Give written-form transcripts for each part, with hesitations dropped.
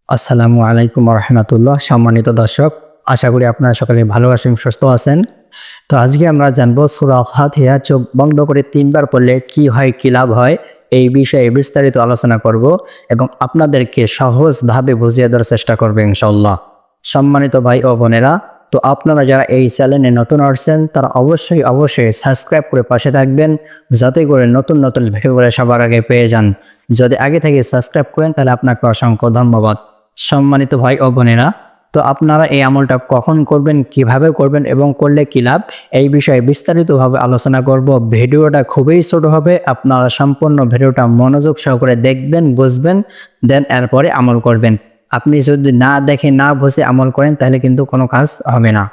আসসালামু আলাইকুম রহমতুল্লাহ। সম্মানিত দর্শক, আশা করি আপনারা সকলে ভালো আছেন, সুস্থ আছেন। তো আজকে আমরা জানবো সূরা ফাতিহা চোখ বন্ধ করে 3 বার পড়লে কি হয়, কি লাভ হয়, এই বিষয়ে বিস্তারিত আলোচনা করব এবং আপনাদেরকে সহজভাবে বুঝিয়ে দেওয়ার চেষ্টা করব ইনশাআল্লাহ। সম্মানিত ভাই ও বোনেরা, তো আপনারা যারা এই চ্যানেলে নতুন আসছেন তারা অবশ্যই সাবস্ক্রাইব করে পাশে থাকবেন, যাতে করে নতুন নতুন ভিডিওগুলো সবার আগে পেয়ে যান। যদি আগে থেকে সাবস্ক্রাইব করেন তাহলে আপনাকে অসংখ্য ধন্যবাদ। সম্মানিত ভাই ও বোনেরা, তো আপনারা এই আমলটা কখন করবেন, কিভাবে করবেন এবং করলে কি লাভ, এই বিষয়ে বিস্তারিতভাবে আলোচনা করব। ভিডিওটা খুবই ছোট হবে, আপনারা সম্পূর্ণ ভিডিওটা মনোযোগ সহকারে দেখবেন, বুঝবেন, দেন এরপরে আমল করবেন। আপনি যদি না দেখে না বুঝে আমল করেন তাহলে কিন্তু কোনো কাজ হবে না।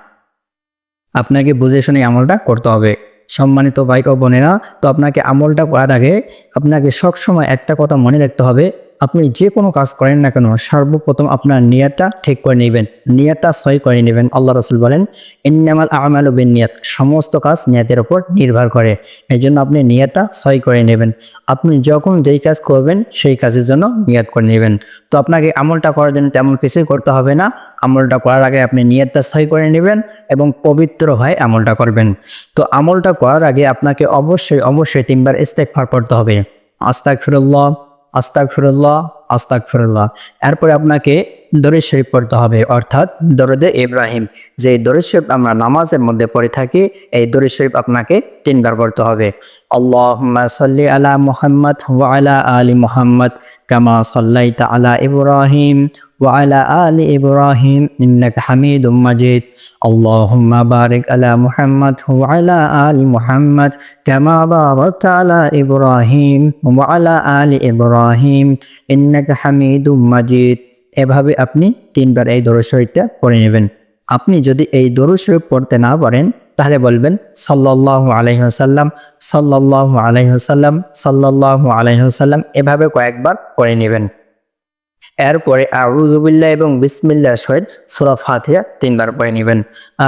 আপনাকে বুঝে শুনে আমলটা করতে হবে। সম্মানিত ভাই ও বোনেরা, তো আপনাকে আমলটা করার আগে আপনাকে সবসময় একটা কথা মনে রাখতে হবে, আপনি যে কোনো কাজ করেন না কেন সর্বপ্রথম আপনার নিয়তটা ঠিক করে নেবেন, নিয়তটা সহি করে নেবেন। আল্লাহ রাসূল বলেন, ইন্নামাল আমালু বিন্নিয়াত, সমস্ত কাজ নিয়তের উপর নির্ভর করে। এই জন্য আপনি নিয়তটা সহি করে নেবেন। আপনি যখন যেই কাজ করবেন সেই কাজের জন্য নিয়ত করে নেবেন। তো আপনাকে আমলটা করার জন্য তেমন কিছুই করতে হবে না। আমলটা করার আগে আপনি নিয়তটা সহি করে নেবেন এবং পবিত্র হয়ে আমলটা করবেন। তো আমলটা করার আগে আপনাকে অবশ্যই 3 বার ইস্তেগফার পড়তে হবে। আস্তাগফিরুল্লাহ, আস্তাগফিরুল্লাহ, আস্তাগফিরুল্লাহ। এরপরে আপনাকে দরুদ শরীফ পড়তে হবে, অর্থাৎ দরুদে ইব্রাহিম। যে দরুদ শরীফ আমরা নামাজের মধ্যে পড়ে থাকি, এই দরুদ শরীফ আপনাকে 3 বার পড়তে হবে। আল্লাহুম্মা সাল্লি আলা মুহাম্মাদ ওয়া আলা আলি মুহাম্মাদ কামা সাল্লাইতা আলা ইব্রাহিম ওয়া আলা আলি ইব্রাহিম ইন্নাকা হামিদুম মাজিদ। আল্লাহুম্মা বারিক আলা মুহাম্মাদ ওয়া আলা আলি মুহাম্মাদ কামা বারাকতা আলা ইব্রাহিম ওয়া আলা আলি ইব্রাহিম ইন্নাকা হামিদুম মাজিদ। এভাবে আপনি 3 বার এই দরুদ শরীফটা পড়ে নেবেন। আপনি যদি এই দরুদ শরীফ পড়তে না পারেন তাহলে বলবেন সাল্লাল্লাহু আলাইহি ওয়াসাল্লাম, সাল্লাল্লাহু আলাইহি ওয়াসাল্লাম, সাল্লাল্লাহু আলাইহি ওয়াসাল্লাম, এভাবে কয়েকবার পড়ে নেবেন। এরপরে আউযু বিল্লাহি এবং বিসমিল্লাহর সহিত সূরা ফাতিহা 3 বার পড়ে নেবেন।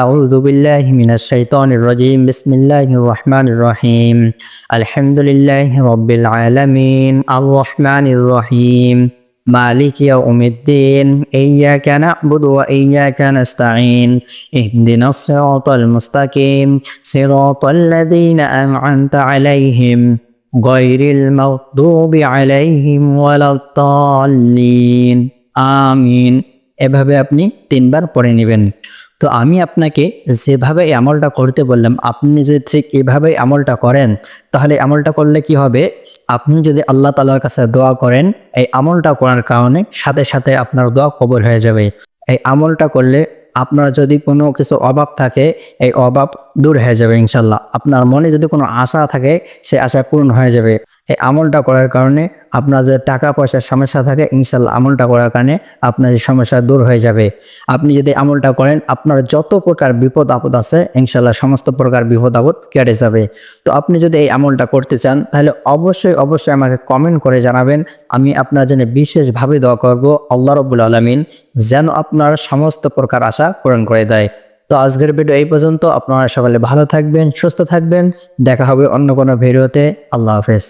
আউযু বিল্লাহি মিনাশ শাইতানির রাজিম, বিসমিল্লাহির রহমানির রহিম, আলহামদুলিল্লাহি রাব্বিল আলামিন, আর রহমানির রহিম, মালিক ইয়াউমিদ্দিন, ইয়্যাকা না'বুদু ওয়া ইয়্যাকা নাস্তাঈন, ইহদিনাস সিরাতাল মুস্তাকিম, সিরাতাল লাযীনা আন'আমতা আলাইহিম গায়রিল মাগদুবি আলাইহিম ওয়ালাদ-দাল্লিন, আমিন। এভাবে আপনি 3 বার পড়ে নেবেন। তো আমি আপনাকে যেভাবে এই আমলটা করতে বললাম, আপনি যদি ঠিক এভাবেই আমলটা করেন তাহলে আমলটা করলে কি হবে, আপনি যদি আল্লাহ তাআলার কাছে দোয়া করেন, এই আমলটা করার কারণে সাথে সাথে আপনার দোয়া কবুল হয়ে যাবে। এই আমলটা করলে আপনার যদি কোনো কিছু অভাব থাকে, এই অভাব দূর হয়ে যাবে ইনশাল্লাহ। আপনার মনে যদি কোনো আশা থাকে, সেই আশা পূরণ হয়ে যাবে। এই আমলটা করার কারণে আপনার যে টাকা পয়সার সমস্যা থাকে, ইনশাল্লাহ আমলটা করার কারণে আপনার যে সমস্যা দূর হয়ে যাবে। আপনি যদি আমলটা করেন, আপনার যত প্রকার বিপদ আপদ আছে ইনশাল্লাহ সমস্ত প্রকার বিপদ আপদ কেটে যাবে। তো আপনি যদি এই আমলটা করতে চান তাহলে অবশ্যই আমাকে কমেন্ট করে জানাবেন। আমি আপনার জন্য বিশেষভাবে দোয়া করব, আল্লাহ রাব্বুল আলামিন যেন আপনার সমস্ত প্রকার আশা পূরণ করে দেয়। তো আজকের ভিডিও এই পর্যন্ত। আপনারা সকলে ভালো থাকবেন, সুস্থ থাকবেন। দেখা হবে অন্য কোনো ভিডিওতে। আল্লাহ হাফেজ।